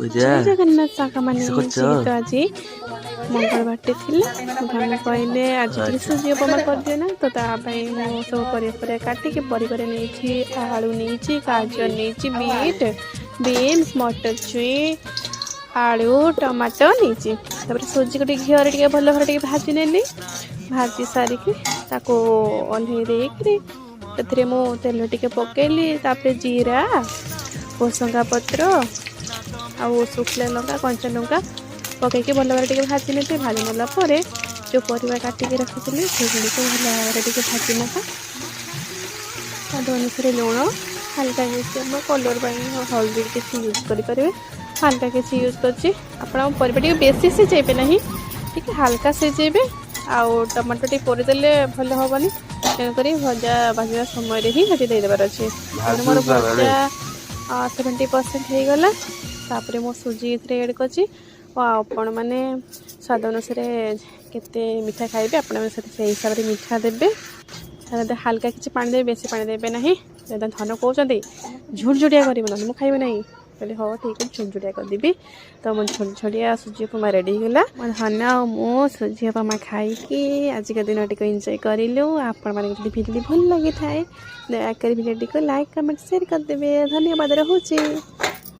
जय जगन्नाथ साका माने तो आज मंगलवार टे भाई कहले आज सूजी उपमा कर दियो ना तो सब परिया काटिक परिवार नहीं आलू नहीं गाजर नहीं बीट बीन्स मटर छुई आलू टमाटो नहीं सूजी को घीर टे भल भाव भाजी नेली भाजी सारिकी ओल्हे मु तेल टे पकेली जीरा भुसंगा पत्र आउ शुखला लंका कंचा लंका पकईकि भल भाव भाजी ने भाजी नेला जो परिवा काटिक रखी से भल भाव भाजी नका स्वाद अनुसार लुण हल्का किसी कलर हल्दी किसी यूज करें हल्का किसी यूज कर बेसी सिझेबे ना टी हल्का सिझेबे आउ टमाटो टी पोरीदेले भल हेनी तेणुक भजा भाजा समय ही भाजी देदेबार अच्छे मोर भजा 70% हो गला तापर मो सूजी एड करछि आपण मैंने स्वाद अनुसार केते मीठा खाइबे आपण से हिसाब से मीठा देबे हल्का किसी पानी देवे बेसी पानी देवे ना धन कहते झुड़झुड़िया कर मुझे खाइबे ना कहले हाँ ठीक है झुड़झुड़िया करदेवी तो मो झुड़झुड़िया सूजी उपमा रेडी होगा मो धन मो सूजी उपमा खाइकी आज का दिन टी एंजॉय करूँ आपण मैंने भिडियो भल लगी थाए दयाकोरी भिडियो लाइक कमेंट शेयर करदेवे धन्यवाद रोचे।